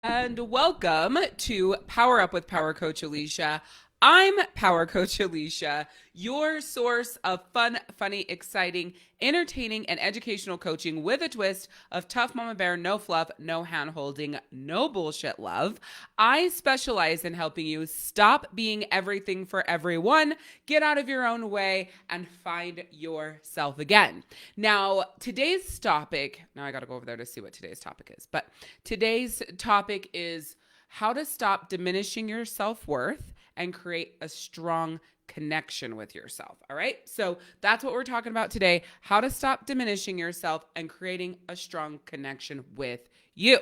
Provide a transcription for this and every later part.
And welcome to Power Up with Power Coach Alishia. I'm Power Coach Alishia, your source of fun, funny, exciting, entertaining, and educational coaching with a twist of tough mama bear, no fluff, no hand holding, no bullshit love. I specialize in helping you stop being everything for everyone, get out of your own way, and find yourself again. Now, today's topic, now I got to go over there to see what today's topic is, but today's topic is how to stop diminishing your self-worth and create a strong connection with yourself. All right. So that's what we're talking about today. How to stop diminishing yourself and creating a strong connection with you.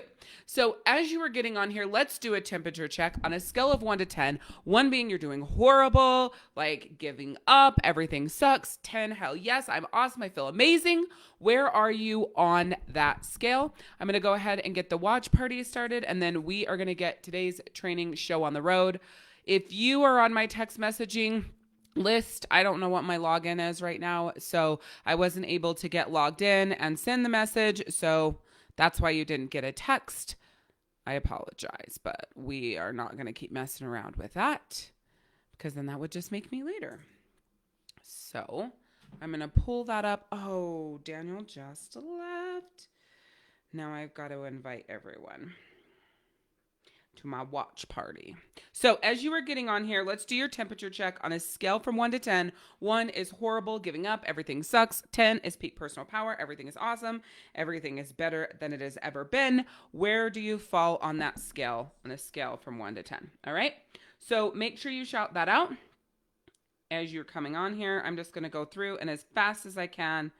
So as you were getting on here, let's do a temperature check on a scale of 1 to 10. 1 being you're doing horrible, like giving up, everything sucks. 10, hell yes, I'm awesome, I feel amazing. Where are you on that scale? I'm going to go ahead and get the watch party started, and then we are going to get today's training show on the road. If you are on my text messaging list, I don't know what my login is right now, so I wasn't able to get logged in and send the message, so that's why you didn't get a text. I apologize, but we are not going to keep messing around with that because then that would just make me later. So I'm going to pull that up. Oh, Daniel just left. Now I've got to invite everyone to my watch party. So as you are getting on here, let's do your temperature check on a scale from 1 to 10. 1 is horrible, giving up, everything sucks. 10 is peak personal power, everything is awesome, everything is better than it has ever been. Where do you fall on that scale, on a scale from 1 to 10? All right. So make sure you shout that out as you're coming on here. I'm just going to go through and as fast as I can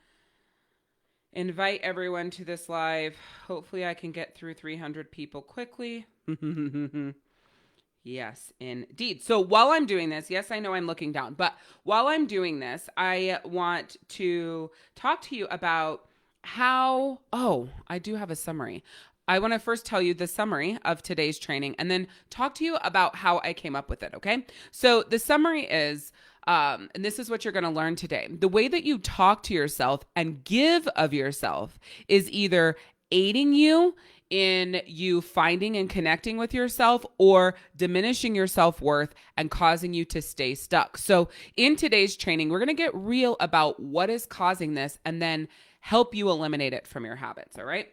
invite everyone to this live. Hopefully I can get through 300 people quickly. Yes, indeed. So while I'm doing this, yes, I know I'm looking down, but while I'm doing this, I want to talk to you about how, I do have a summary. I want to first tell you the summary of today's training and then talk to you about how I came up with it, okay? So the summary is, and this is what you're going to learn today. The way that you talk to yourself and give of yourself is either aiding you in you finding and connecting with yourself or diminishing your self-worth and causing you to stay stuck. So in today's training, we're going to get real about what is causing this and then help you eliminate it from your habits. All right.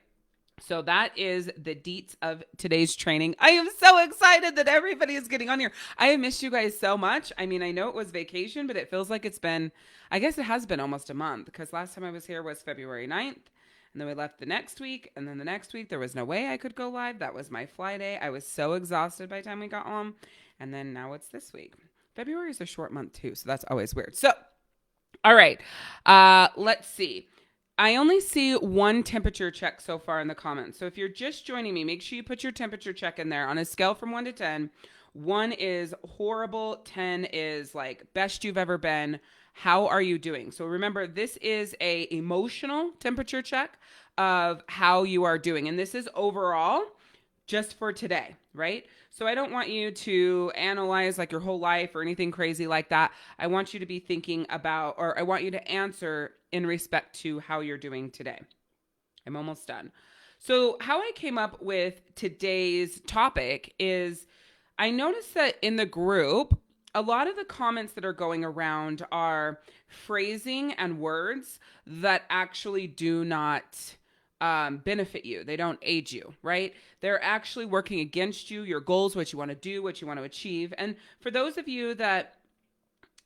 So that is the deets of today's training. I am so excited that everybody is getting on here. I have missed you guys so much. I mean, I know it was vacation, but it feels like it's been, I guess it has been almost a month because last time I was here was February 9th. And then we left the next week. And then the next week, there was no way I could go live. That was my fly day. I was so exhausted by the time we got home. And then now it's this week. February is a short month too. So that's always weird. So, all right. Let's see. I only see one temperature check so far in the comments. So if you're just joining me, make sure you put your temperature check in there on a scale from 1 to 10. 1 is horrible. 10 is like best you've ever been. How are you doing? So remember, this is a emotional temperature check of how you are doing. And this is overall just for today, right? So I don't want you to analyze like your whole life or anything crazy like that. I want you to be thinking about, or I want you to answer in respect to how you're doing today. I'm almost done. So how I came up with today's topic is I noticed that in the group, a lot of the comments that are going around are phrasing and words that actually do not benefit you. They don't aid you, right? They're actually working against you, your goals, what you want to do, what you want to achieve. And for those of you that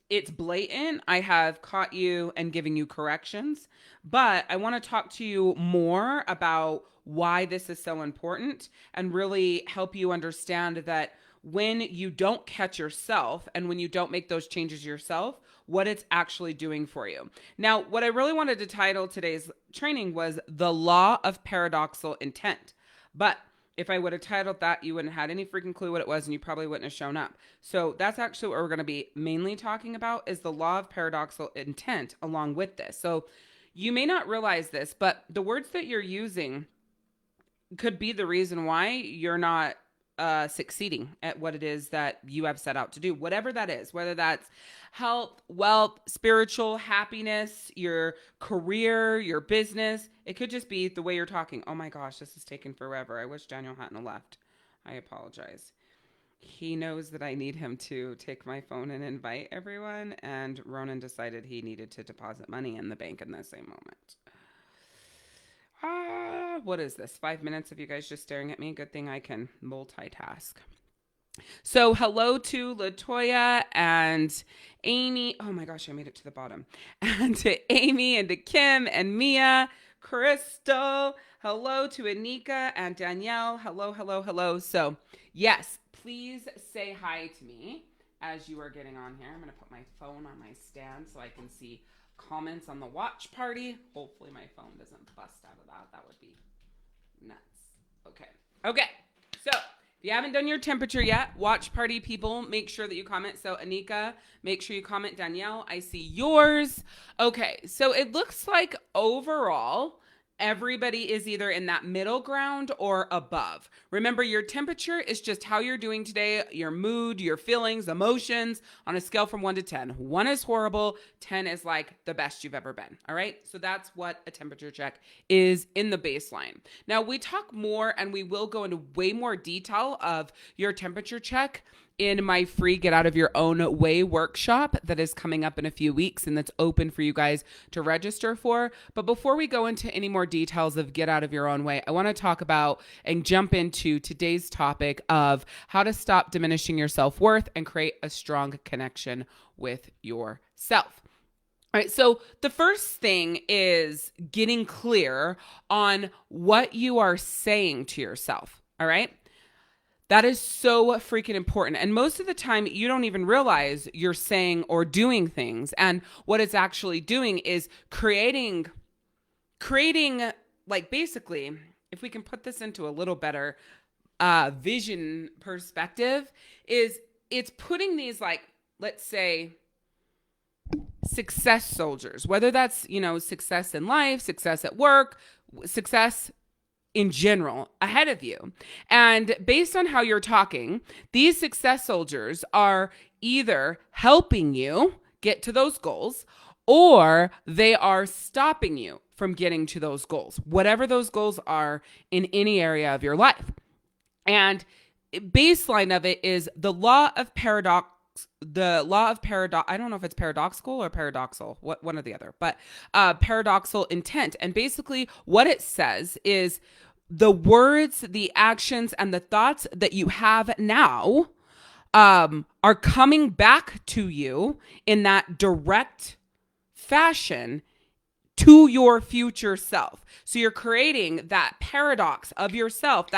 it's blatant, I have caught you and giving you corrections, but I want to talk to you more about why this is so important and really help you understand that when you don't catch yourself and when you don't make those changes yourself, what it's actually doing for you. Now, what I really wanted to title today's training was The Law of Paradoxical Intent. But if I would have titled that, you wouldn't have had any freaking clue what it was and you probably wouldn't have shown up. So that's actually what we're going to be mainly talking about is the law of paradoxical intent along with this. So you may not realize this, but the words that you're using could be the reason why you're not succeeding at what it is that you have set out to do, whatever that is, whether that's health, wealth, spiritual, happiness, your career, your business. It could just be the way you're talking. Oh my gosh, this is taking forever. I wish Daniel hadn't left. I apologize. He knows that I need him to take my phone and invite everyone, and Ronan decided he needed to deposit money in the bank in the same moment. What is this? 5 minutes of you guys just staring at me? Good thing I can multitask. So hello to Latoya and Amy. Oh my gosh, I made it to the bottom. And to Amy and to Kim and Mia, Crystal. Hello to Anika and Danielle. Hello, hello, hello. So yes, please say hi to me as you are getting on here. I'm going to put my phone on my stand so I can see comments on the watch party. Hopefully my phone doesn't bust out of that. That would be nuts. Okay. So if you haven't done your temperature yet, watch party people, make sure that you comment. So Anika, make sure you comment. Danielle, I see yours. Okay, so it looks like overall, everybody is either in that middle ground or above. Remember, your temperature is just how you're doing today, your mood, your feelings, emotions on a scale from 1 to 10. 1 is horrible, 10 is like the best you've ever been. All right. So that's what a temperature check is in the baseline. Now we talk more and we will go into way more detail of your temperature check in my free Get Out of Your Own Way workshop that is coming up in a few weeks and that's open for you guys to register for. But before we go into any more details of Get Out of Your Own Way, I want to talk about and jump into today's topic of how to stop diminishing your self-worth and create a strong connection with yourself. All right, so the first thing is getting clear on what you are saying to yourself, all right? That is so freaking important. And most of the time, you don't even realize you're saying or doing things. And what it's actually doing is creating like basically, if we can put this into a little better vision perspective, is it's putting these like, let's say, success soldiers, whether that's, success in life, success at work, success in general ahead of you. And based on how you're talking, these success soldiers are either helping you get to those goals or they are stopping you from getting to those goals, whatever those goals are in any area of your life. And baseline of it is the law of paradox. I don't know if it's paradoxical or paradoxal, one or the other, but paradoxical intent. And basically what it says is the words, the actions, and the thoughts that you have now are coming back to you in that direct fashion to your future self. So you're creating that paradox of yourself.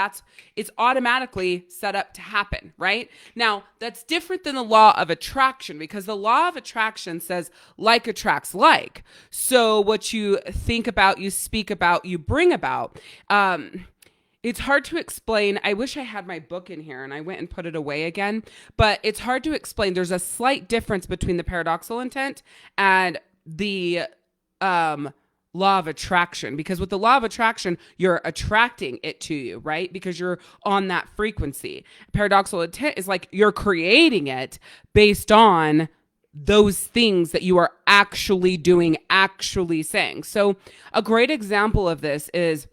It's automatically set up to happen, right? Now, that's different than the law of attraction because the law of attraction says like attracts like. So what you think about, you speak about, you bring about. It's hard to explain. I wish I had my book in here and I went and put it away again, but it's hard to explain. There's a slight difference between the paradoxical intent and the law of attraction, because with the law of attraction, you're attracting it to you, right? Because you're on that frequency. Paradoxical intent is like you're creating it based on those things that you are actually doing, actually saying. So a great example of this is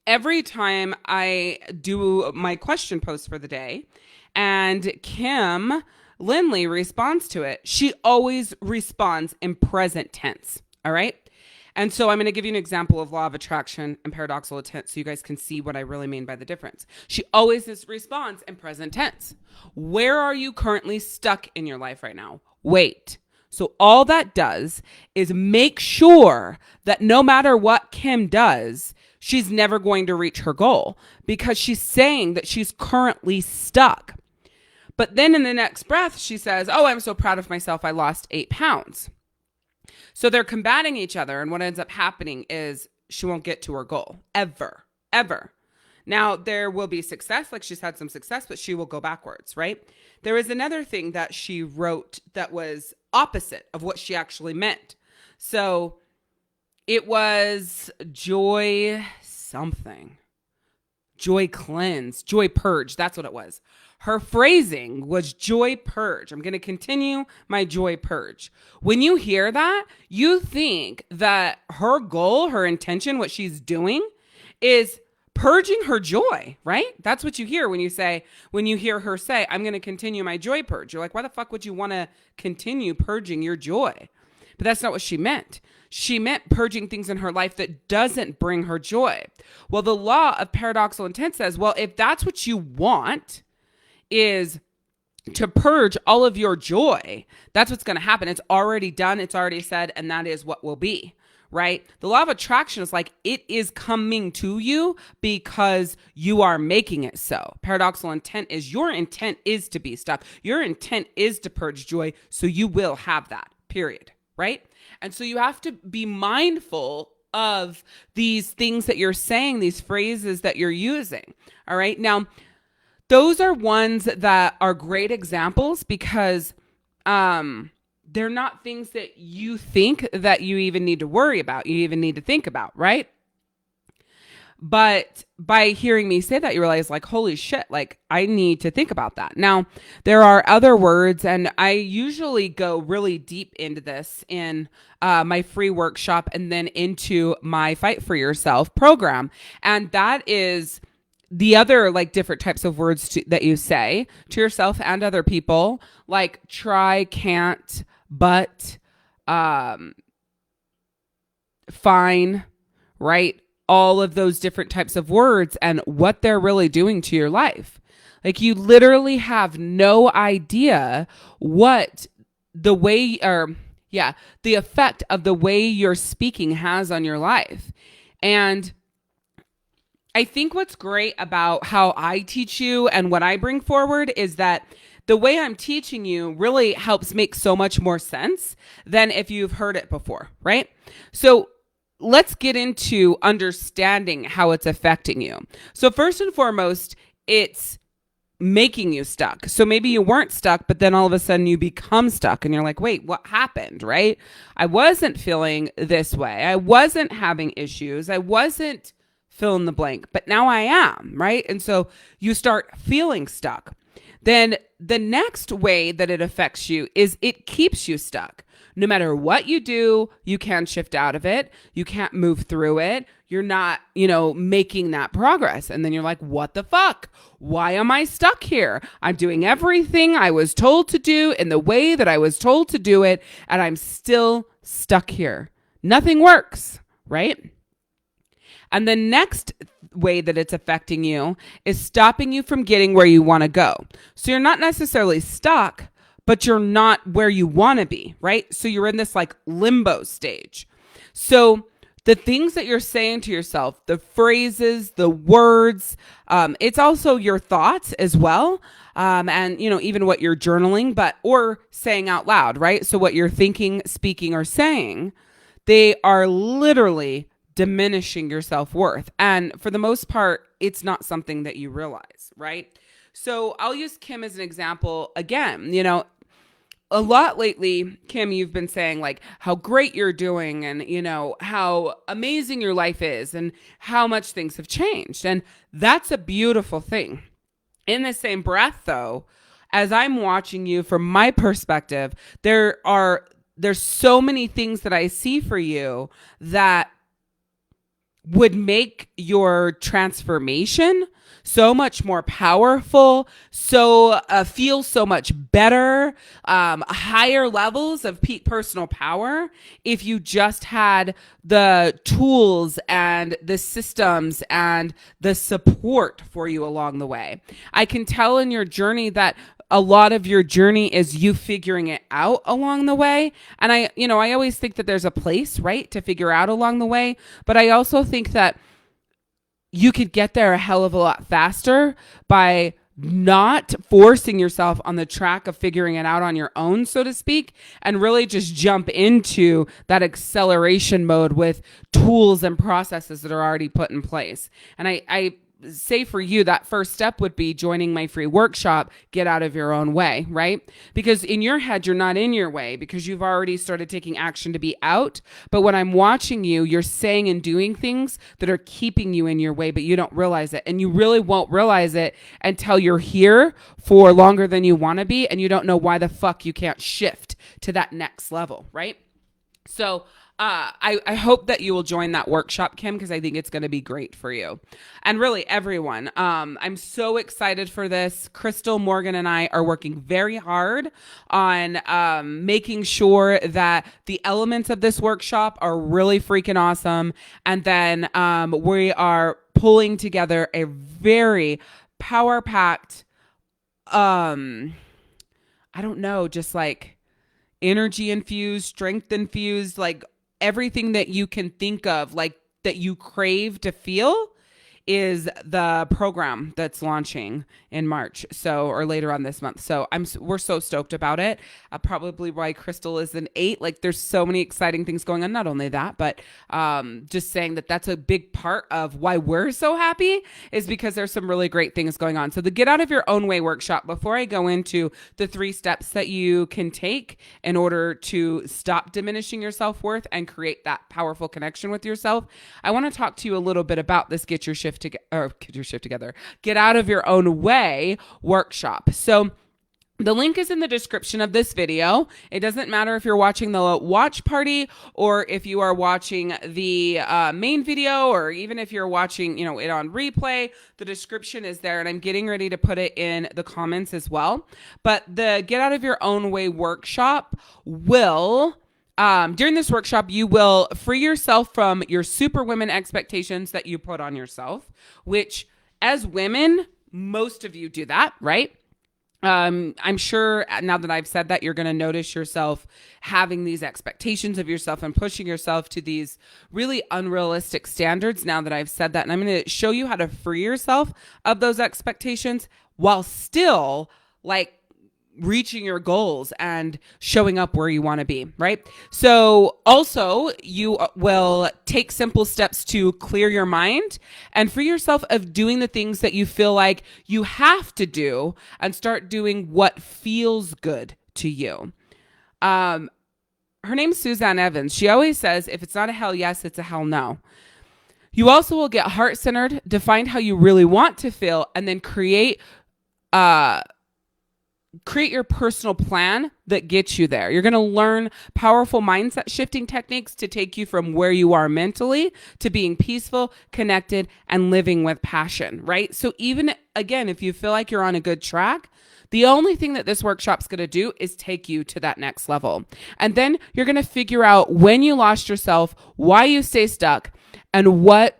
every time I do my question post for the day and Kim Lindley responds to it, she always responds in present tense. All right. And so I'm going to give you an example of law of attraction and paradoxical intent so you guys can see what I really mean by the difference. She always responds in present tense. Where are you currently stuck in your life right now? Wait. So all that does is make sure that no matter what Kim does, she's never going to reach her goal because she's saying that she's currently stuck. But then in the next breath, she says, oh, I'm so proud of myself. I lost 8 pounds. So they're combating each other. And what ends up happening is she won't get to her goal ever. Now, there will be success, like she's had some success, but she will go backwards, right? There is another thing that she wrote that was opposite of what she actually meant. So it was joy something. Joy cleanse, joy purge. That's what it was. Her phrasing was joy purge. I'm going to continue my joy purge. When you hear that, you think that her goal, her intention, what she's doing is purging her joy, right? That's what you hear when you hear her say, I'm going to continue my joy purge. You're like, why the fuck would you want to continue purging your joy? But that's not what she meant. She meant purging things in her life that doesn't bring her joy. Well, the law of paradoxical intent says, well, if that's what you want is to purge all of your joy, that's what's going to happen. It's already done. It's already said. And that is what will be, right? The law of attraction is like, it is coming to you because you are making it so. Paradoxical intent is your intent is to be stuck. Your intent is to purge joy. So you will have that, period. Right? And so you have to be mindful of these things that you're saying, these phrases that you're using. All right. Now, those are ones that are great examples because they're not things that you think that you even need to worry about, you even need to think about, right? But by hearing me say that, you realize like, holy shit, like I need to think about that. Now, there are other words, and I usually go really deep into this in my free workshop and then into my Fight for Yourself program. And that is the other like different types of words that you say to yourself and other people, like try, can't, but, fine, right? All of those different types of words and what they're really doing to your life. Like you literally have no idea what the effect of the way you're speaking has on your life. And I think what's great about how I teach you and what I bring forward is that the way I'm teaching you really helps make so much more sense than if you've heard it before, right? So let's get into understanding how it's affecting you. So first and foremost, it's making you stuck. So maybe you weren't stuck, but then all of a sudden you become stuck and you're like, wait, what happened, right? I wasn't feeling this way. I wasn't having issues. I wasn't fill in the blank, but now I am, right? And so you start feeling stuck. Then the next way that it affects you is it keeps you stuck. No matter what you do, you can't shift out of it. You can't move through it. You're not, making that progress. And then you're like, what the fuck? Why am I stuck here? I'm doing everything I was told to do in the way that I was told to do it. And I'm still stuck here. Nothing works, right? And the next way that it's affecting you is stopping you from getting where you want to go. So you're not necessarily stuck, but you're not where you want to be, right? So you're in this like limbo stage. So the things that you're saying to yourself, the phrases, the words, it's also your thoughts as well. And, even what you're journaling, or saying out loud, right? So what you're thinking, speaking, or saying, they are literally diminishing your self-worth. And for the most part, it's not something that you realize, right? So I'll use Kim as an example again. A lot lately, Kim, you've been saying like how great you're doing and, how amazing your life is and how much things have changed. And that's a beautiful thing. In the same breath, though, as I'm watching you from my perspective, there's so many things that I see for you that would make your transformation so much more powerful, feel so much better, higher levels of peak personal power if you just had the tools and the systems and the support for you along the way. I can tell in your journey that a lot of your journey is you figuring it out along the way. And I always think that there's a place, right, to figure out along the way. But I also think that you could get there a hell of a lot faster by not forcing yourself on the track of figuring it out on your own, so to speak, and really just jump into that acceleration mode with tools and processes that are already put in place. And I say for you, that first step would be joining my free workshop, Get Out of Your Own Way, right? Because in your head, you're not in your way because you've already started taking action to be out. But when I'm watching you, you're saying and doing things that are keeping you in your way, but you don't realize it. And you really won't realize it until you're here for longer than you want to be. And you don't know why the fuck you can't shift to that next level, right? So I hope that you will join that workshop, Kim, because I think it's going to be great for you. And really, everyone. I'm so excited for this. Crystal, Morgan, and I are working very hard on making sure that the elements of this workshop are really freaking awesome. And then we are pulling together a very power packed, I don't know, just like energy infused, strength infused, like everything that you can think of, like that you crave to feel, is the program that's launching in March, so, or later on this month. So we're so stoked about it. Probably why Crystal is an 8. Like, there's so many exciting things going on. Not only that, but just saying that that's a big part of why we're so happy, is because there's some really great things going on. So the Get Out of Your Own Way workshop, before I go into the 3 steps that you can take in order to stop diminishing your self-worth and create that powerful connection with yourself, I want to talk to you a little bit about this Get Out of Your Own Way workshop. So the link is in the description of this video. It doesn't matter if you're watching the watch party or if you are watching the main video, or even if you're watching, it on replay. The description is there, and I'm getting ready to put it in the comments as well. But the Get Out of Your Own Way workshop will... during this workshop, you will free yourself from your superwoman expectations that you put on yourself, which, as women, most of you do that, right? I'm sure now that I've said that, you're going to notice yourself having these expectations of yourself and pushing yourself to these really unrealistic standards now that I've said that. And I'm going to show you how to free yourself of those expectations while still, like, reaching your goals and showing up where you want to be, right? So also, you will take simple steps to clear your mind and free yourself of doing the things that you feel like you have to do, and start doing what feels good to you. Her name's Suzanne Evans. She always says, if it's not a hell yes, it's a hell no. You also will get heart-centered, define how you really want to feel, and then create your personal plan that gets you there. You're going to learn powerful mindset shifting techniques to take you from where you are mentally to being peaceful, connected, and living with passion, right? So even, again, if you feel like you're on a good track, the only thing that this workshop's going to do is take you to that next level. And then you're going to figure out when you lost yourself, why you stay stuck, and what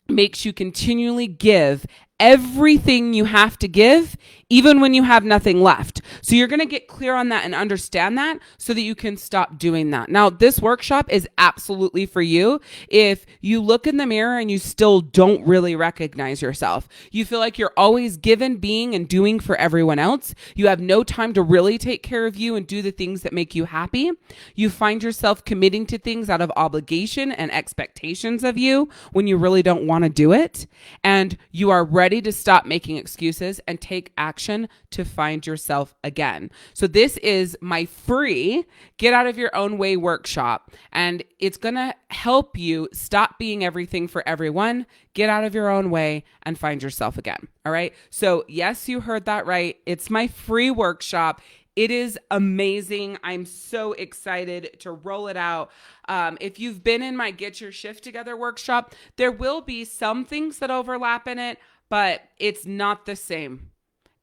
makes you continually give everything you have to give, even when you have nothing left. So you're going to get clear on that and understand that so that you can stop doing that. Now, this workshop is absolutely for you if you look in the mirror and you still don't really recognize yourself. You feel like you're always giving, being, and doing for everyone else. You have no time to really take care of you and do the things that make you happy. You find yourself committing to things out of obligation and expectations of you when you really don't want to do it. And you are ready to stop making excuses and take action to find yourself again. So this is my free Get Out of Your Own Way workshop, and it's going to help you stop being everything for everyone, get out of your own way, and find yourself again. All right. So yes, you heard that right. It's my free workshop. It is amazing. I'm so excited to roll it out. If you've been in my Get Your Shift Together workshop, there will be some things that overlap in it, but it's not the same.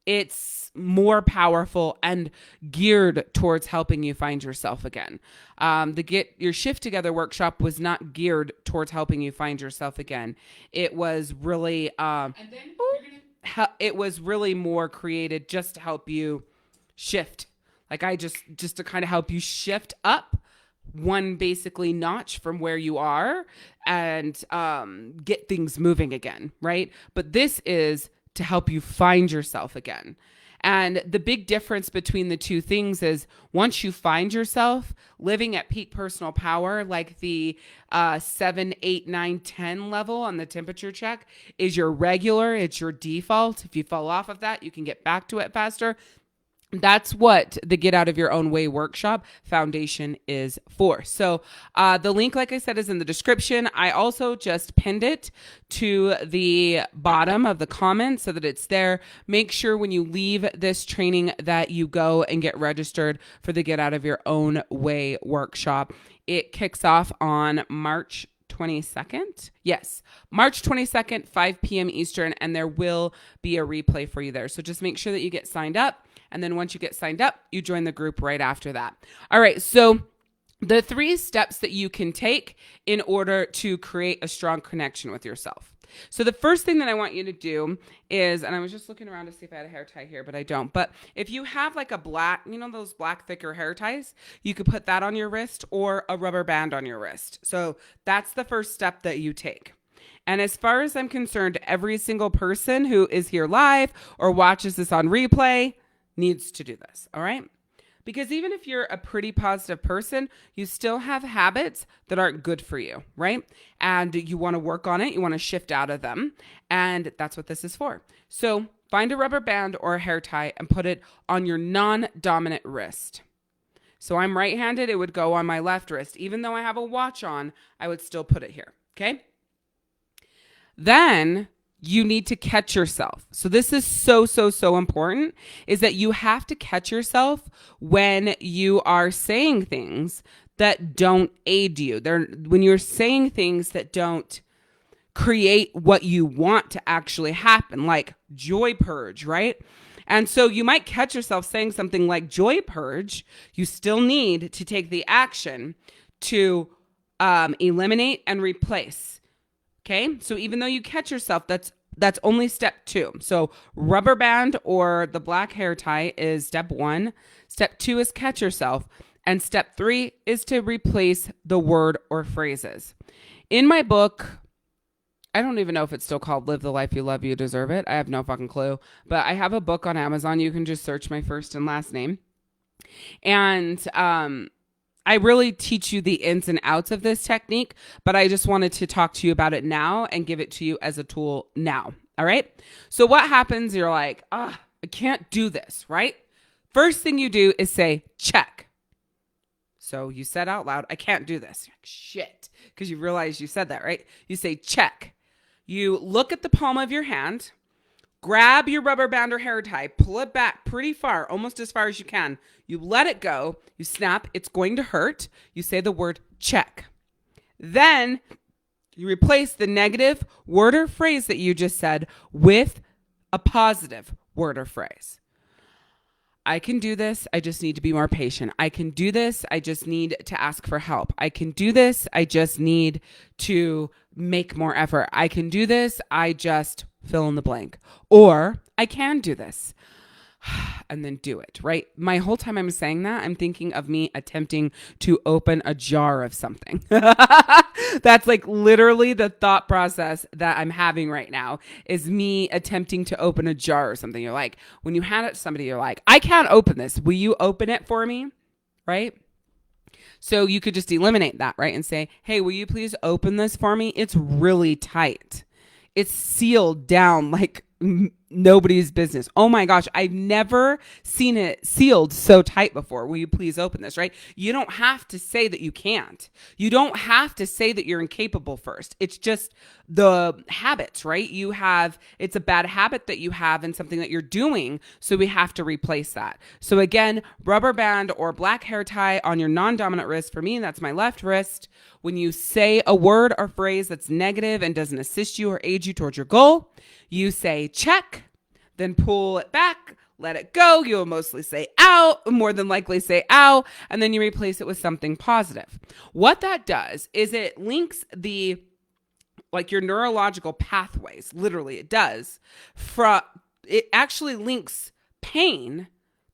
It's more powerful and geared towards helping you find yourself again. The Get Your Shift Together workshop was not geared towards helping you find yourself again. It was really, it was really more created just to help you shift. Like just to kind of help you shift up one basically notch from where you are and get things moving again, right? But this is to help you find yourself again. And the big difference between the two things is once you find yourself living at peak personal power, like the 7, 8, 9, 10 level on the temperature check is your regular, it's your default. If you fall off of that, you can get back to it faster. That's what the Get Out of Your Own Way workshop foundation is for. So the link, like I said, is in the description. I also just pinned it to the bottom of the comments so that it's there. Make sure when you leave this training that you go and get registered for the Get Out of Your Own Way workshop. It kicks off on March 22nd. Yes, March 22nd, 5 p.m. Eastern, and there will be a replay for you there. So just make sure that you get signed up. And then once you get signed up, you join the group right after that. All right. So the 3 steps that you can take in order to create a strong connection with yourself. So the first thing that I want you to do is, and I was just looking around to see if I had a hair tie here, but I don't. But if you have like a black, those black thicker hair ties, you could put that on your wrist or a rubber band on your wrist. So that's the first step that you take. And as far as I'm concerned, every single person who is here live or watches this on replay needs to do this. All right. Because even if you're a pretty positive person, you still have habits that aren't good for you, right? And you want to work on it. You want to shift out of them. And that's what this is for. So find a rubber band or a hair tie and put it on your non-dominant wrist. So I'm right-handed. It would go on my left wrist. Even though I have a watch on, I would still put it here. Okay. Then you need to catch yourself. So this is so important, is that you have to catch yourself when you are saying things that don't aid you. When you're saying things that don't create what you want to actually happen, like joy purge, right? And so you might catch yourself saying something like joy purge. You still need to take the action to eliminate and replace. Okay, so even though you catch yourself, that's only step 2. So rubber band or the black hair tie is step 1. Step 2 is catch yourself. And step 3 is to replace the word or phrases. In my book, I don't even know if it's still called Live the Life You Love, You Deserve It. I have no fucking clue. But I have a book on Amazon. You can just search my first and last name. And I really teach you the ins and outs of this technique, but I just wanted to talk to you about it now and give it to you as a tool now. All right. So what happens? You're like, I can't do this, right? First thing you do is say, check. So you said out loud, I can't do this. You're like, shit. Because you realize you said that, right? You say, check. You look at the palm of your hand, grab your rubber band or hair tie, pull it back pretty far, almost as far as you can. You let it go. You snap. It's going to hurt. You say the word check. Then you replace the negative word or phrase that you just said with a positive word or phrase. I can do this. I just need to be more patient. I can do this. I just need to ask for help. I can do this. I just need to make more effort. I can do this. I just fill in the blank. Or I can do this. And then do it, right? My whole time I'm saying that, I'm thinking of me attempting to open a jar of something. That's like literally the thought process that I'm having right now is me attempting to open a jar or something. You're like, when you hand it to somebody, you're like, I can't open this. Will you open it for me? Right? So you could just eliminate that, right? And say, hey, will you please open this for me? It's really tight. It's sealed down like nobody's business. Oh my gosh, I've never seen it sealed so tight before. Will you please open this, right? You don't have to say that you can't. You don't have to say that you're incapable first. It's just the habits, right? It's a bad habit that you have and something that you're doing. So we have to replace that. So again, rubber band or black hair tie on your non-dominant wrist. For me, that's my left wrist. When you say a word or phrase that's negative and doesn't assist you or aid you towards your goal, you say check, then pull it back, let it go. You'll mostly say ow, more than likely say ow, and then you replace it with something positive. What that does is it links your neurological pathways, literally it does. It actually links pain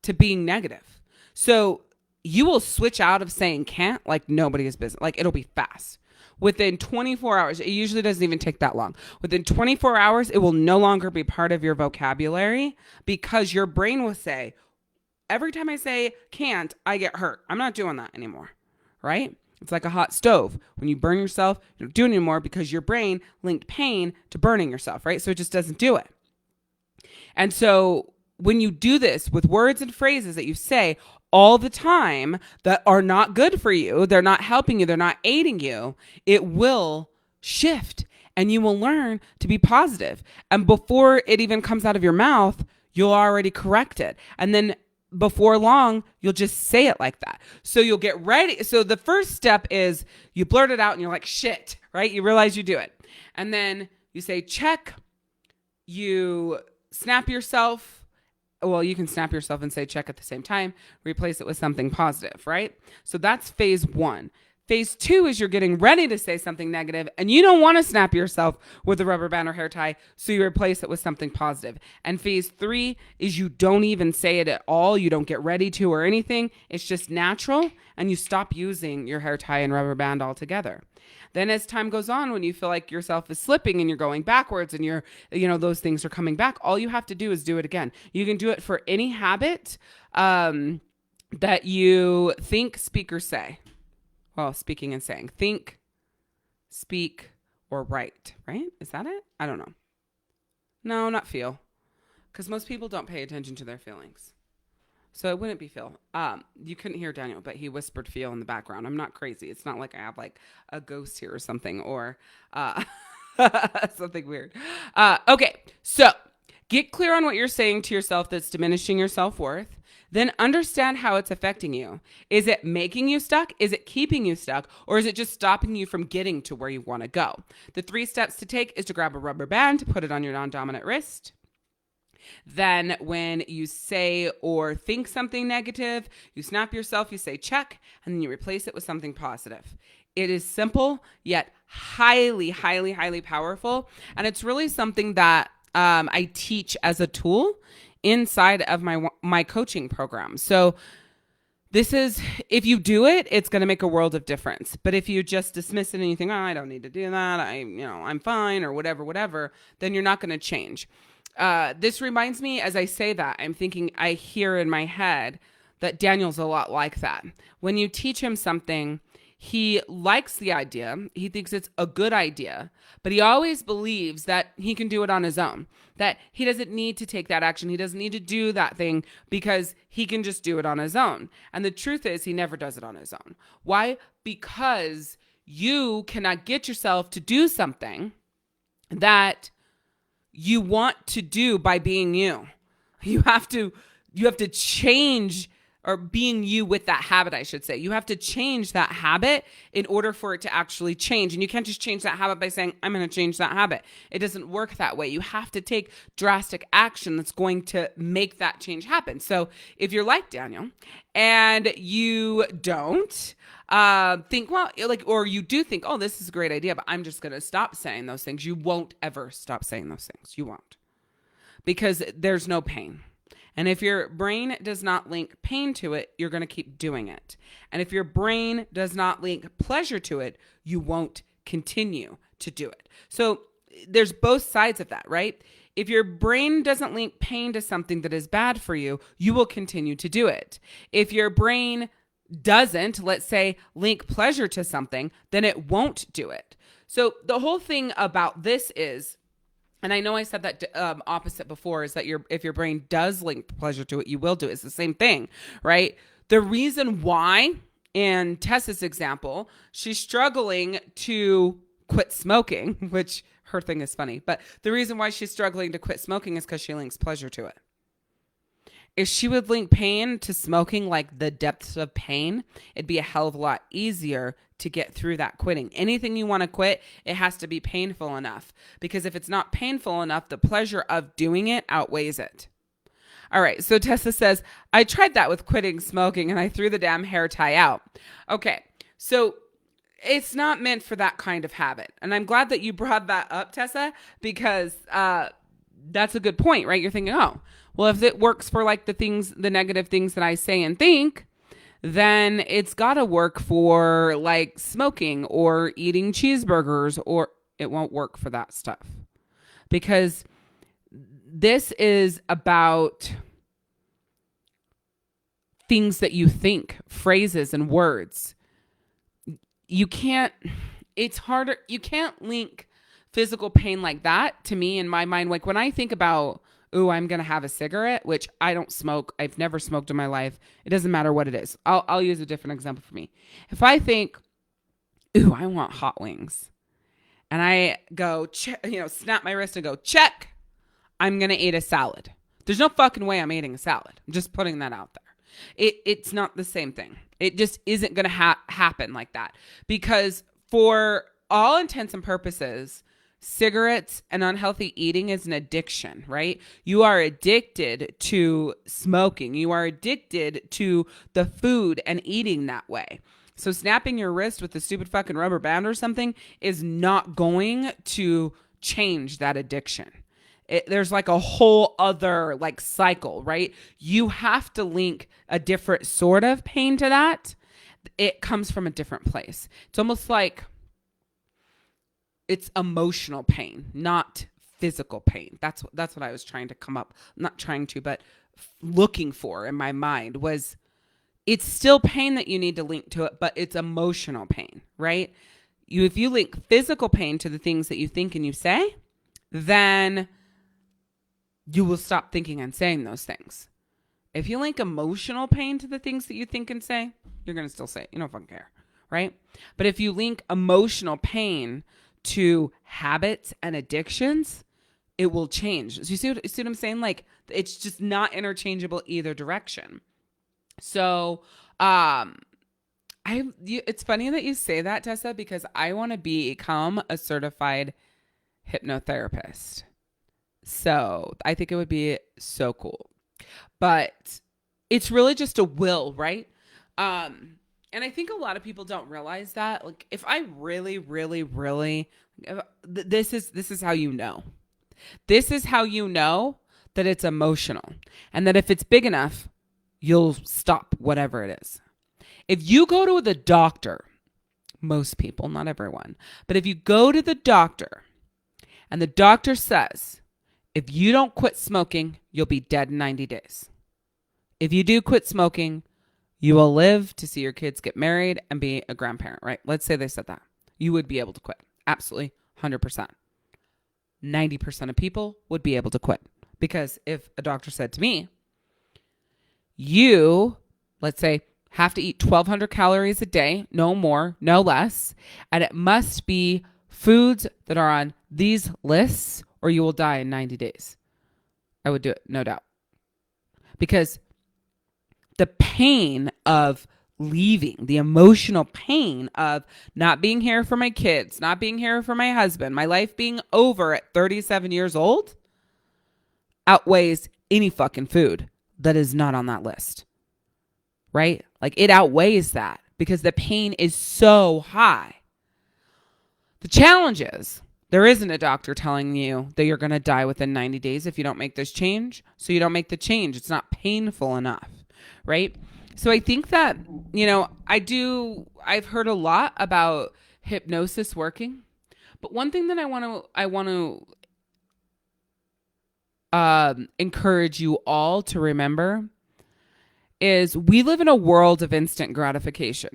to being negative. So you will switch out of saying can't like nobody's business. Like it'll be fast. Within 24 hours, it usually doesn't even take that long. Within 24 hours, it will no longer be part of your vocabulary because your brain will say, every time I say can't, I get hurt. I'm not doing that anymore, right? It's like a hot stove. When you burn yourself, you don't do it anymore because your brain linked pain to burning yourself, right? So it just doesn't do it. And so when you do this with words and phrases that you say all the time that are not good for you, they're not helping you, they're not aiding you, it will shift and you will learn to be positive. And before it even comes out of your mouth, you'll already correct it. And then before long, you'll just say it like that. So you'll get ready. So the first step is you blurt it out and you're like, shit, right? You realize you do it. And then you say, check. You snap yourself. Well, you can snap yourself and say check at the same time. Replace it with something positive, right? So that's phase 1. Phase 2 is you're getting ready to say something negative and you don't want to snap yourself with a rubber band or hair tie, so you replace it with something positive. And phase 3 is you don't even say it at all. You don't get ready to or anything. It's just natural and you stop using your hair tie and rubber band altogether. Then as time goes on, when you feel like yourself is slipping and you're going backwards and those things are coming back, all you have to do is do it again. You can do it for any habit that you think, speak, or say. Well, speaking and saying. Think, speak, or write, right? Is that it? I don't know. No, not feel. Because most people don't pay attention to their feelings. So it wouldn't be feel. You couldn't hear Daniel, but he whispered feel in the background. I'm not crazy. It's not like I have like a ghost here or something or something weird. Okay, so get clear on what you're saying to yourself that's diminishing your self-worth. Then understand how it's affecting you. Is it making you stuck? Is it keeping you stuck? Or is it just stopping you from getting to where you want to go? The 3 steps to take is to grab a rubber band, put it on your non-dominant wrist. Then when you say or think something negative, you snap yourself, you say check, and then you replace it with something positive. It is simple, yet highly, highly, highly powerful. And it's really something that I teach as a tool inside of my coaching program. So this is, if you do it, it's going to make a world of difference. But if you just dismiss it and you think, oh, I don't need to do that, I'm fine or whatever, then you're not going to change. This reminds me, as I say that, I'm thinking, I hear in my head that Daniel's a lot like that. When you teach him something, he likes the idea. He thinks it's a good idea, but he always believes that he can do it on his own, that he doesn't need to take that action. He doesn't need to do that thing because he can just do it on his own. And the truth is he never does it on his own. Why? Because you cannot get yourself to do something that you want to do by being you. You have to change, or being you with that habit, I should say. You have to change that habit in order for it to actually change. And you can't just change that habit by saying, I'm going to change that habit. It doesn't work that way. You have to take drastic action that's going to make that change happen. So if you're like Daniel and you don't think, well, or you do think, oh, this is a great idea, but I'm just going to stop saying those things. You won't ever stop saying those things. You won't. Because there's no pain. And if your brain does not link pain to it, you're going to keep doing it. And if your brain does not link pleasure to it, you won't continue to do it. So there's both sides of that, right? If your brain doesn't link pain to something that is bad for you, you will continue to do it. If your brain doesn't, let's say, link pleasure to something, then it won't do it. So the whole thing about this is, and I know I said that opposite before, is that if your brain does link pleasure to it, you will do it. It's the same thing, right? The reason why, in Tessa's example, she's struggling to quit smoking, which her thing is funny, but the reason why she's struggling to quit smoking is because she links pleasure to it. If she would link pain to smoking, like the depths of pain, it'd be a hell of a lot easier to get through that quitting. Anything you want to quit, it has to be painful enough. Because if it's not painful enough, the pleasure of doing it outweighs it. All right, so Tessa says, I tried that with quitting smoking and I threw the damn hair tie out. Okay, so it's not meant for that kind of habit. And I'm glad that you brought that up, Tessa, because that's a good point, right? You're thinking, oh, well, if it works for like the negative things that I say and think, then it's got to work for like smoking or eating cheeseburgers, or it won't work for that stuff. Because this is about things that you think, phrases and words. It's harder. You can't link physical pain like that to me in my mind. Like when I think about ooh, I'm going to have a cigarette, which I don't smoke. I've never smoked in my life. It doesn't matter what it is. I'll use a different example for me. If I think, ooh, I want hot wings, and I go, snap my wrist and go, check, I'm going to eat a salad. There's no fucking way I'm eating a salad. I'm just putting that out there. It's not the same thing. It just isn't going to happen like that. Because for all intents and purposes, cigarettes and unhealthy eating is an addiction, right? You are addicted to smoking. You are addicted to the food and eating that way. So snapping your wrist with a stupid fucking rubber band or something is not going to change that addiction. There's like a whole other like cycle, right? You have to link a different sort of pain to that. It comes from a different place. It's almost like it's emotional pain, not physical pain. That's what I was trying to come up, not trying to, but looking for in my mind was it's still pain that you need to link to it, but it's emotional pain, right? If you link physical pain to the things that you think and you say, then you will stop thinking and saying those things. If you link emotional pain to the things that you think and say, you're going to still say it. You don't fucking care, right? But if you link emotional pain to habits and addictions, it will change. So you see what I'm saying? Like, it's just not interchangeable either direction. So, it's funny that you say that, Tessa, because I want to become a certified hypnotherapist. So I think it would be so cool, but it's really just a will, right? And I think a lot of people don't realize that. Like, if I really, really, really, this is how you know. This is how you know that it's emotional, and that if it's big enough, you'll stop whatever it is. If you go to the doctor, most people, not everyone, but if you go to the doctor and the doctor says, if you don't quit smoking, you'll be dead in 90 days. If you do quit smoking, you will live to see your kids get married and be a grandparent, right? Let's say they said that. You would be able to quit. Absolutely. 100%. 90% of people would be able to quit. Because if a doctor said to me, you, let's say, have to eat 1,200 calories a day, no more, no less, and it must be foods that are on these lists, or you will die in 90 days. I would do it, no doubt. Because the pain of leaving, the emotional pain of not being here for my kids, not being here for my husband, my life being over at 37 years old, outweighs any fucking food that is not on that list. Right? Like, it outweighs that because the pain is so high. The challenge is, there isn't a doctor telling you that you're going to die within 90 days if you don't make this change. So you don't make the change. It's not painful enough, right? So I think that, I've heard a lot about hypnosis working. But one thing that I want to encourage you all to remember is we live in a world of instant gratification.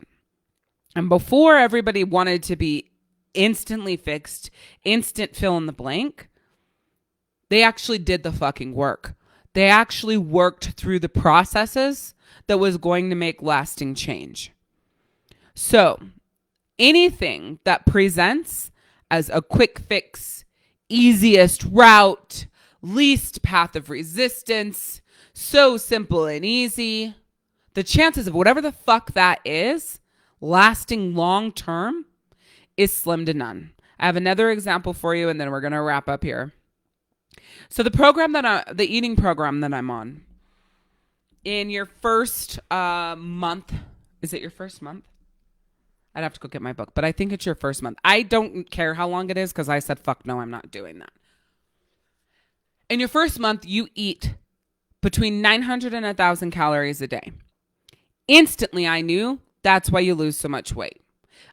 And before everybody wanted to be instantly fixed, instant fill in the blank, they actually did the fucking work. They actually worked through the processes that was going to make lasting change. So anything that presents as a quick fix, easiest route, least path of resistance, so simple and easy, the chances of whatever the fuck that is lasting long term is slim to none. I have another example for you, and then we're going to wrap up here. So the eating program that I'm on, in your first month, is it your first month? I'd have to go get my book, but I think it's your first month. I don't care how long it is because I said, fuck no, I'm not doing that. In your first month, you eat between 900 and 1,000 calories a day. Instantly, I knew that's why you lose so much weight.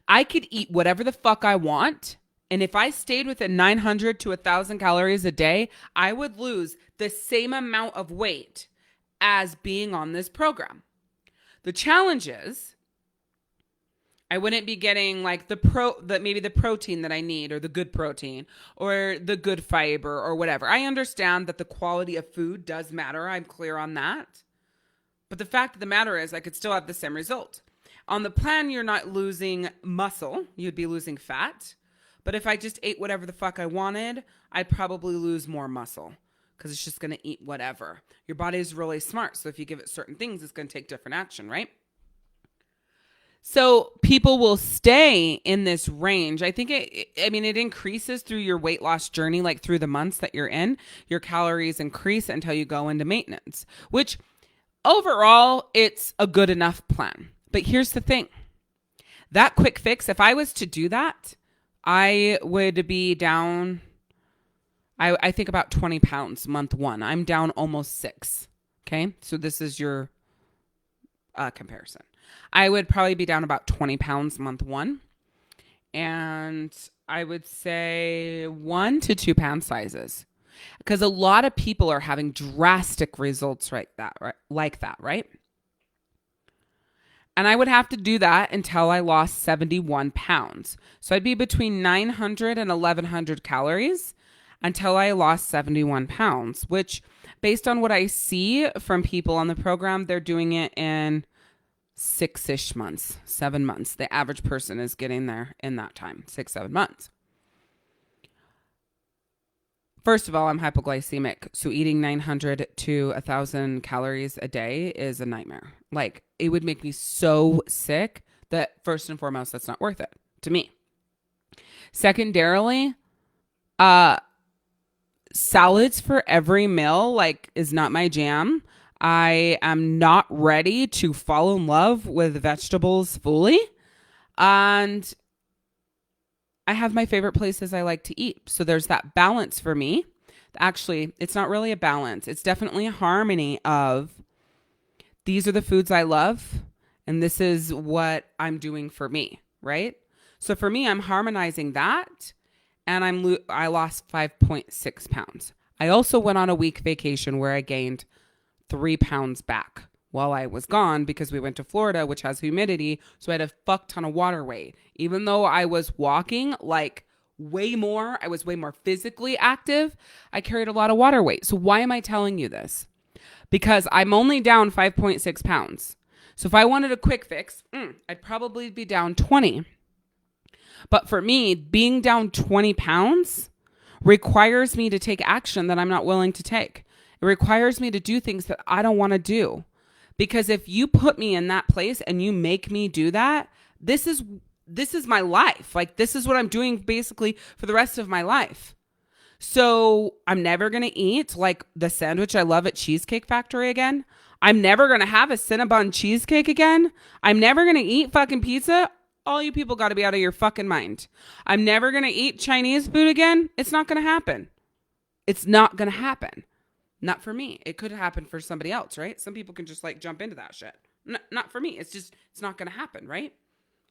I could eat whatever the fuck I want, and if I stayed within 900 to 1,000 calories a day, I would lose the same amount of weight as being on this program. The challenge is, I wouldn't be getting like maybe the protein that I need, or the good protein, or the good fiber, or whatever. I understand that the quality of food does matter. I'm clear on that. But the fact of the matter is I could still have the same result. On the plan, you're not losing muscle. You'd be losing fat. But if I just ate whatever the fuck I wanted, I'd probably lose more muscle because it's just going to eat whatever. Your body is really smart. So if you give it certain things, it's going to take different action, right? So people will stay in this range. I think it increases through your weight loss journey, like through the months that you're in. Your calories increase until you go into maintenance, which overall, it's a good enough plan. But here's the thing. That quick fix, if I was to do that, I would be down, I think about 20 pounds month one. I'm down almost 6. Okay. So this is your comparison. I would probably be down about 20 pounds month one. And I would say 1 to 2 pound sizes. Because a lot of people are having drastic results like that, right? And I would have to do that until I lost 71 pounds. So I'd be between 900 and 1100 calories until I lost 71 pounds, which based on what I see from people on the program, they're doing it in 6-ish months, 7 months. The average person is getting there in that time, 6-7 months. First of all, I'm hypoglycemic, so eating 900 to 1,000 calories a day is a nightmare. Like, it would make me so sick that first and foremost, that's not worth it to me. Secondarily, salads for every meal, like, is not my jam. I am not ready to fall in love with vegetables fully. And I have my favorite places I like to eat. So there's that balance for me. Actually, it's not really a balance. It's definitely a harmony of these are the foods I love and this is what I'm doing for me, right? So for me, I'm harmonizing that and I lost 5.6 pounds. I also went on a week vacation where I gained 3 pounds back while I was gone because we went to Florida, which has humidity. So I had a fuck ton of water weight. Even though I was walking like way more, I was way more physically active, I carried a lot of water weight. So why am I telling you this? Because I'm only down 5.6 pounds. So if I wanted a quick fix, I'd probably be down 20. But for me, being down 20 pounds requires me to take action that I'm not willing to take. It requires me to do things that I don't want to do. Because if you put me in that place and you make me do that, this is my life. Like, this is what I'm doing basically for the rest of my life. So I'm never going to eat like the sandwich I love at Cheesecake Factory again. I'm never going to have a Cinnabon cheesecake again. I'm never going to eat fucking pizza. All you people got to be out of your fucking mind. I'm never going to eat Chinese food again. It's not going to happen. It's not going to happen. Not for me. It could happen for somebody else, right? Some people can just like jump into that shit. Not for me. It's not going to happen, right?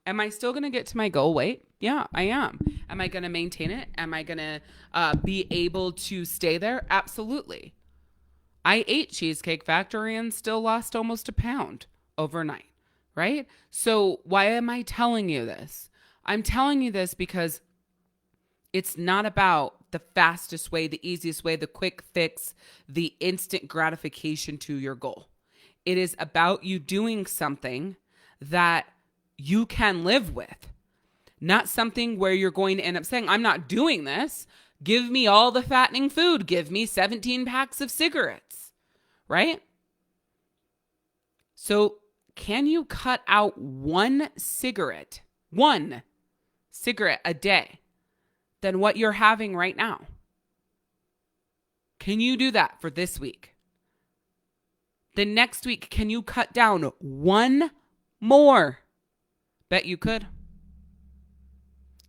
Am I still going to get to my goal weight? Yeah, I am. Am I going to maintain it? Am I going to be able to stay there? Absolutely. I ate Cheesecake Factory and still lost almost a pound overnight, right? So why am I telling you this? I'm telling you this because it's not about the fastest way, the easiest way, the quick fix, the instant gratification to your goal. It is about you doing something that you can live with, not something where you're going to end up saying, I'm not doing this. Give me all the fattening food. Give me 17 packs of cigarettes, right? So can you cut out one cigarette a day than what you're having right now? Can you do that for this week? The next week, can you cut down one more? Bet you could.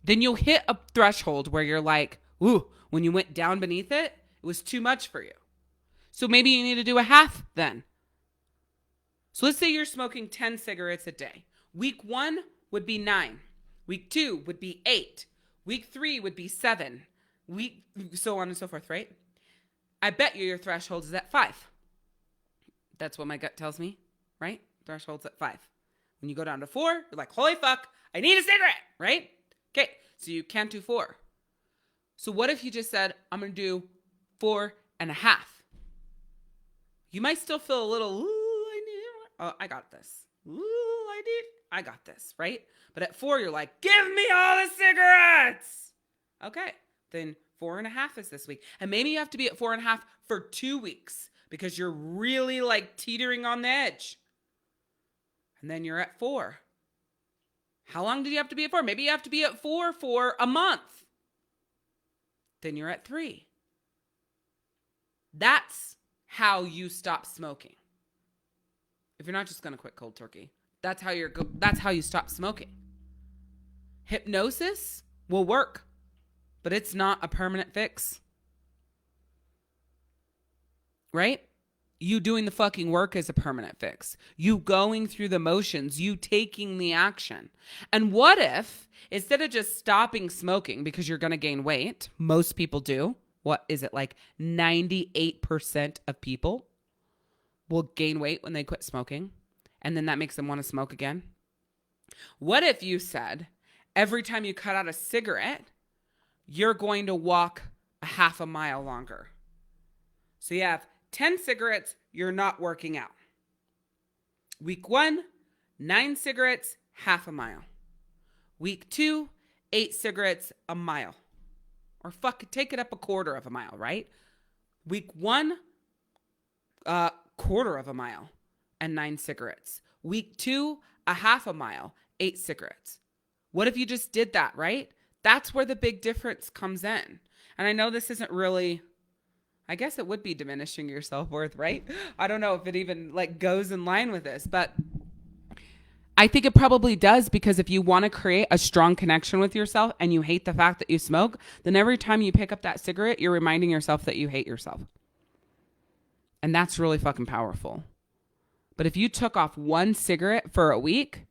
Then you'll hit a threshold where you're like, ooh, when you went down beneath it, it was too much for you. So maybe you need to do a half then. So let's say you're smoking 10 cigarettes a day. Week 1 would be 9. Week 2 would be 8. Week 3 would be 7. So on and so forth, right? I bet you your threshold is at 5. That's what my gut tells me, right? Threshold's at 5. When you go down to 4, you're like, holy fuck, I need a cigarette, right? Okay, so you can't do 4. So what if you just said, I'm going to do 4.5? You might still feel a little, I got this. I got this, right? But at 4, you're like, give me all the cigarettes. Okay, then 4.5 is this week. And maybe you have to be at 4.5 for 2 weeks because you're really like teetering on the edge. And then you're at 4. How long did you have to be at 4? Maybe you have to be at 4 for a month. Then you're at 3. That's how you stop smoking. If you're not just going to quit cold turkey, that's how you stop smoking. Hypnosis will work, but it's not a permanent fix. Right? You doing the fucking work is a permanent fix. You going through the motions, you taking the action. And what if, instead of just stopping smoking because you're going to gain weight, most people do. What is it, like 98% of people will gain weight when they quit smoking, and then that makes them want to smoke again? What if you said, every time you cut out a cigarette, you're going to walk a half a mile longer? So you have 10 cigarettes, you're not working out. Week 1, 9 cigarettes, half a mile. Week 2, 8 cigarettes, a mile. Or take it up a quarter of a mile, right? Week 1, quarter of a mile and 9 cigarettes. Week 2, a half a mile, 8 cigarettes. What if you just did that, right? That's where the big difference comes in. And I know this isn't really, I guess it would be diminishing your self-worth, right? I don't know if it even like goes in line with this, but I think it probably does, because if you want to create a strong connection with yourself and you hate the fact that you smoke, then every time you pick up that cigarette, you're reminding yourself that you hate yourself. And that's really fucking powerful. But if you took off 1 cigarette for a week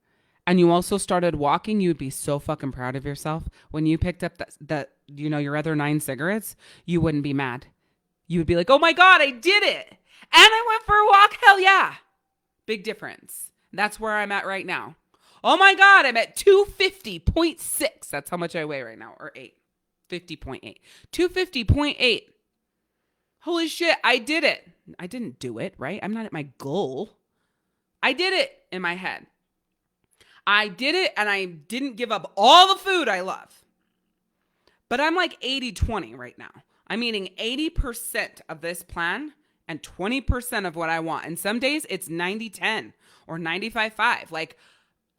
and you also started walking, you'd be so fucking proud of yourself. When you picked up that your other 9 cigarettes, you wouldn't be mad. You would be like, oh my God, I did it. And I went for a walk. Hell yeah. Big difference. That's where I'm at right now. Oh my God, I'm at 250.6. That's how much I weigh right now. Or 50.8. 250.8. Holy shit, I did it. I didn't do it, right? I'm not at my goal. I did it in my head. I did it, and I didn't give up all the food I love. But I'm like 80-20 right now. I'm eating 80% of this plan and 20% of what I want. And some days it's 90-10 or 95-5. Like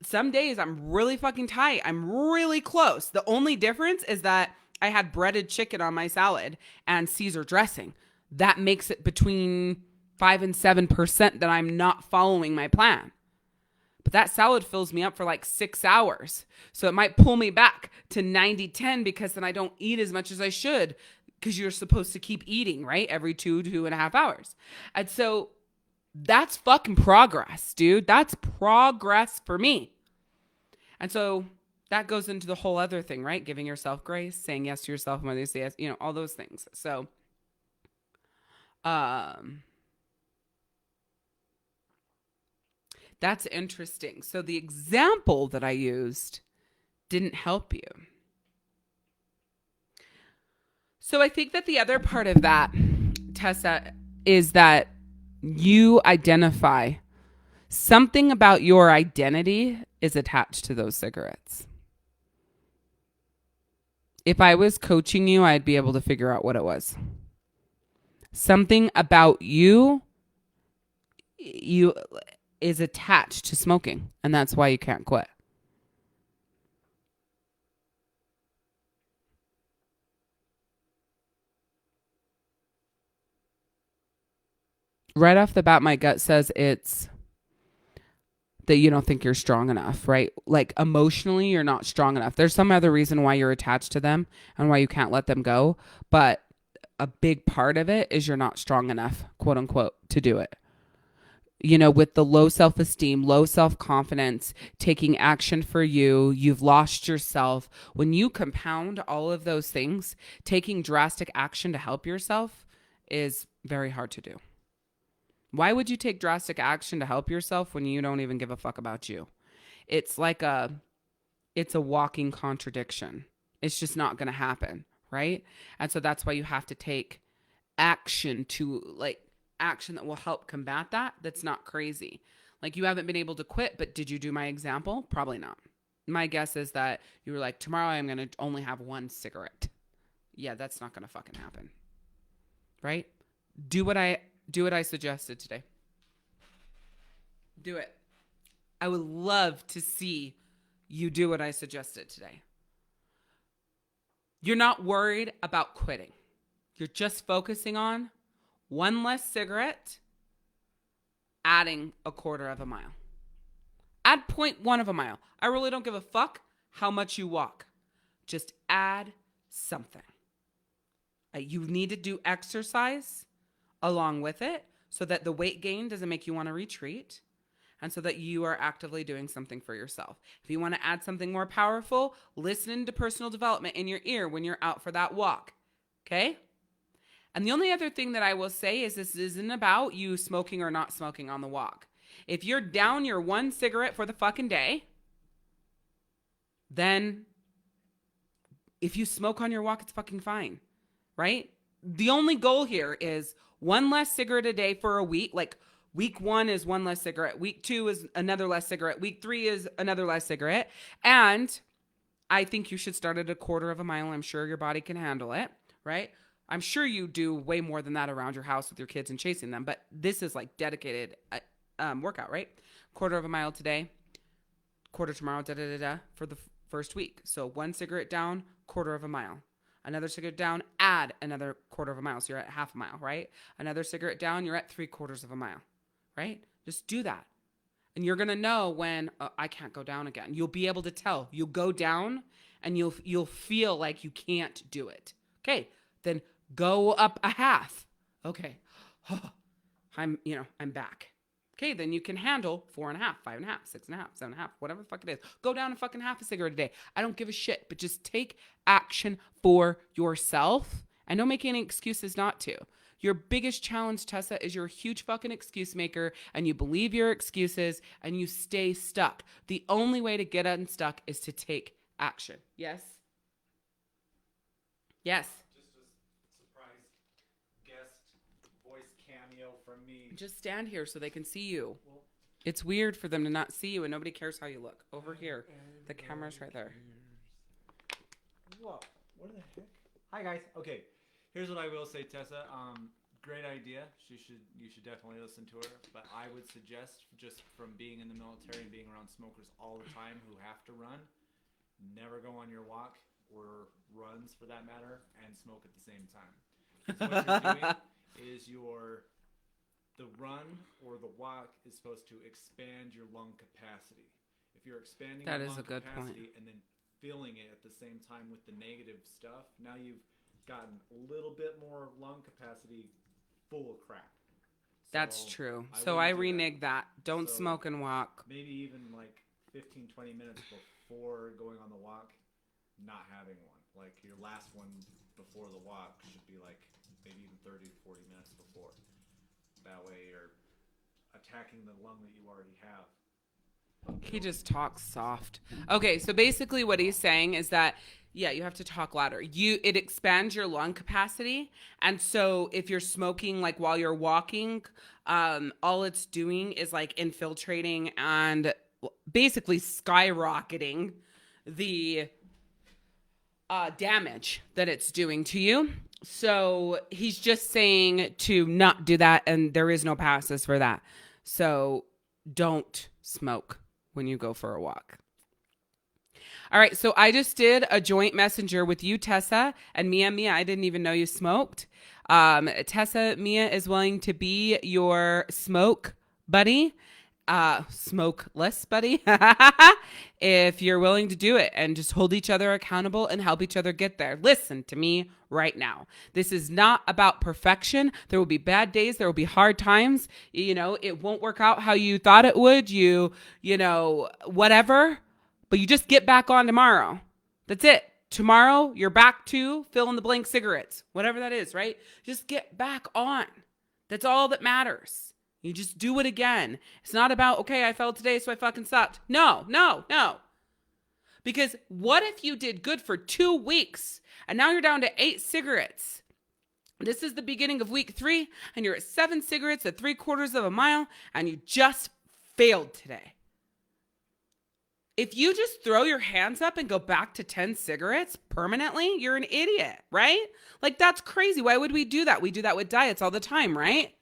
some days I'm really fucking tight. I'm really close. The only difference is that I had breaded chicken on my salad and Caesar dressing. That makes it between 5 and 7% that I'm not following my plan. But that salad fills me up for like 6 hours. So it might pull me back to 90-10 because then I don't eat as much as I should, because you're supposed to keep eating, right? Every 2.5 hours. And so that's fucking progress, dude. That's progress for me. And so that goes into the whole other thing, right? Giving yourself grace, saying yes to yourself, when you say yes, all those things. So, that's interesting. So the example that I used didn't help you. So I think that the other part of that, Tessa, is that you identify something about your identity is attached to those cigarettes. If I was coaching you, I'd be able to figure out what it was. Something about you is attached to smoking, and that's why you can't quit. Right off the bat, my gut says it's that you don't think you're strong enough, right? Like emotionally, you're not strong enough. There's some other reason why you're attached to them and why you can't let them go. But a big part of it is you're not strong enough, quote unquote, to do it. With the low self-esteem, low self-confidence, taking action for you, you've lost yourself. When you compound all of those things, taking drastic action to help yourself is very hard to do. Why would you take drastic action to help yourself when you don't even give a fuck about you? it's it's a walking contradiction. It's just not going to happen, right? And so that's why you have to take action action that will help combat that. That's not crazy. Like, you haven't been able to quit, but did you do my example? Probably not. My guess is that you were like, tomorrow I'm going to only have one cigarette. Yeah, that's not going to fucking happen. Right? Do what I suggested today. Do it. I would love to see you do what I suggested today. You're not worried about quitting. You're just focusing on one less cigarette, adding a quarter of a mile. Add 0.1 of a mile. I really don't give a fuck how much you walk. Just add something. You need to do exercise along with it so that the weight gain doesn't make you want to retreat, and so that you are actively doing something for yourself. If you want to add something more powerful, listen to personal development in your ear when you're out for that walk. Okay? And the only other thing that I will say is this isn't about you smoking or not smoking on the walk. If you're down your one cigarette for the fucking day, then if you smoke on your walk, it's fucking fine, right? The only goal here is one less cigarette a day for a week. Like, week 1 is one less cigarette. Week 2 is another less cigarette. Week 3 is another less cigarette. And I think you should start at a quarter of a mile. I'm sure your body can handle it, right? I'm sure you do way more than that around your house with your kids and chasing them. But this is like dedicated workout, right? Quarter of a mile today, quarter tomorrow, for the first week. So one cigarette down, quarter of a mile. Another cigarette down, add another quarter of a mile. So you're at half a mile, right? Another cigarette down, you're at 3/4 of a mile, right? Just do that. And you're going to know when I can't go down again. You'll be able to tell. You'll go down and you'll feel like you can't do it. Okay, then go up a half. Okay, I'm back. Okay, then you can handle 4.5, 5.5, 6.5, 7.5, whatever the fuck it is. Go down and fucking half a cigarette a day. I don't give a shit, but just take action for yourself and don't make any excuses not to. Your biggest challenge, Tessa, is you're a huge fucking excuse maker and you believe your excuses and you stay stuck. The only way to get unstuck is to take action. Yes? Yes. Just a surprise guest voice cameo from me. Just stand here so they can see you. Well, it's weird for them to not see you and nobody cares how you look. Over here. The camera's right there. Whoa. What the heck? Hi, guys. Okay. Here's what I will say, Tessa. Great idea. You should definitely listen to her. But I would suggest, just from being in the military and being around smokers all the time who have to run, never go on your walk or runs for that matter and smoke at the same time. So what you're doing is the run or the walk is supposed to expand your lung capacity. If you're expanding your lung capacity and then filling it at the same time with the negative stuff, now you've gotten a little bit more lung capacity full of crap. That's true. So I renege that. Don't smoke and walk. Maybe even like 15, 20 minutes before going on the walk, not having one. Like your last one before the walk should be like maybe even 30 to 40 minutes before. That way you're attacking the lung that you already have. He just talks soft. Okay, so basically what he's saying is that, yeah, you have to talk louder. It expands your lung capacity. And so if you're smoking like while you're walking, all it's doing is like infiltrating and basically skyrocketing the damage that it's doing to you. So he's just saying to not do that, and there is no passes for that. So don't smoke when you go for a walk. All right, so I just did a joint messenger with you, Tessa, and Mia. I didn't even know you smoked. Tessa, Mia is willing to be your smoke buddy, smokeless buddy, if you're willing to do it and just hold each other accountable and help each other get there. Listen to me right now. This is not about perfection. There will be bad days. There will be hard times. It won't work out how you thought it would. Whatever. But you just get back on tomorrow. That's it. Tomorrow, you're back to fill in the blank cigarettes. Whatever that is, right? Just get back on. That's all that matters. You just do it again. It's not about, okay, I failed today, so I fucking sucked. No, no, no. Because what if you did good for 2 weeks and now you're down to 8 cigarettes? This is the beginning of week 3 and you're at 7 cigarettes at 3/4 of a mile and you just failed today. If you just throw your hands up and go back to 10 cigarettes permanently, you're an idiot, right? Like, that's crazy. Why would we do that? We do that with diets all the time, right?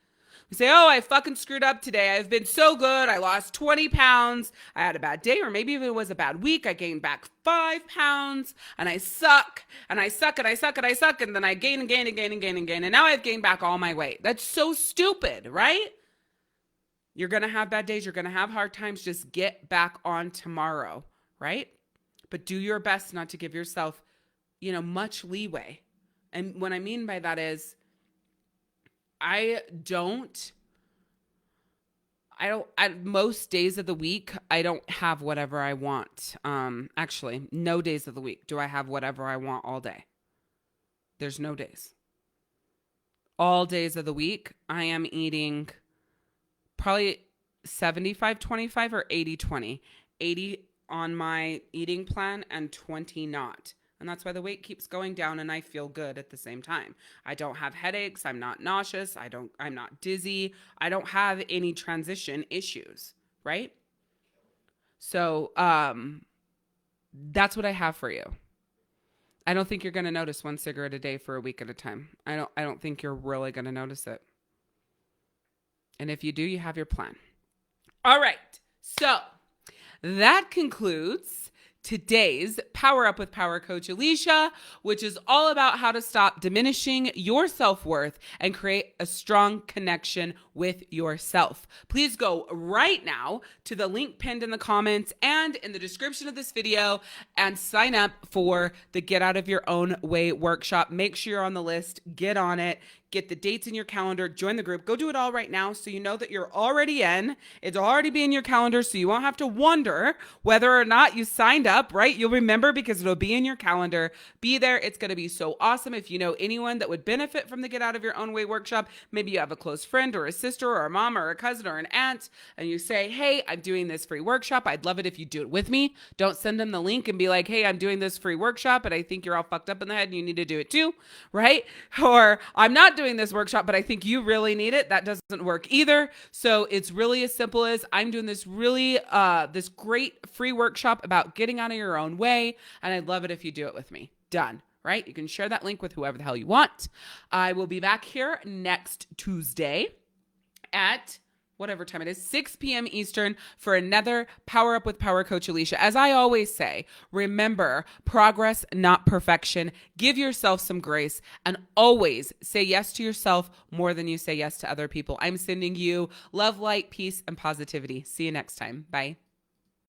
We say, oh, I fucking screwed up today. I've been so good. I lost 20 pounds. I had a bad day, or maybe if it was a bad week, I gained back 5 pounds and I suck and I suck and I suck and I suck. And then I gain and gain and gain and gain and gain. And now I've gained back all my weight. That's so stupid, right? You're going to have bad days. You're going to have hard times. Just get back on tomorrow, right? But do your best not to give yourself, much leeway. And what I mean by that is, most days of the week, I don't have whatever I want. Actually, no days of the week do I have whatever I want all day. There's no days. All days of the week, I am eating probably 75-25 or 80-20. 80 on my eating plan and 20 not. And that's why the weight keeps going down and I feel good at the same time. I don't have headaches. I'm not nauseous. I'm not dizzy. I don't have any transition issues, right? So, that's what I have for you. I don't think you're going to notice 1 cigarette a day for a week at a time. I don't think you're really going to notice it. And if you do, you have your plan. All right. So that concludes today's Power Up with Power Coach Alishia, which is all about how to stop diminishing your self-worth and create a strong connection with yourself. Please go right now to the link pinned in the comments and in the description of this video and sign up for the Get Out of Your Own Way workshop. Make sure you're on the list. Get on it. Get the dates in your calendar, join the group, go do it all right now so you know that you're already in. It'll already be in your calendar so you won't have to wonder whether or not you signed up, right? You'll remember because it'll be in your calendar. Be there. It's going to be so awesome. If you know anyone that would benefit from the Get Out of Your Own Way workshop, maybe you have a close friend or a sister or a mom or a cousin or an aunt, and you say, hey, I'm doing this free workshop. I'd love it if you do it with me. Don't send them the link and be like, hey, I'm doing this free workshop, and I think you're all fucked up in the head and you need to do it too, right? Or I'm not doing this workshop, but I think you really need it. That doesn't work either. So it's really as simple as I'm doing this this great free workshop about getting out of your own way. And I'd love it if you do it with me. Done. Right? You can share that link with whoever the hell you want. I will be back here next Tuesday at whatever time it is, 6 p.m. Eastern for another Power Up with Power Coach Alishia. As I always say, remember, progress, not perfection. Give yourself some grace and always say yes to yourself more than you say yes to other people. I'm sending you love, light, peace, and positivity. See you next time. Bye.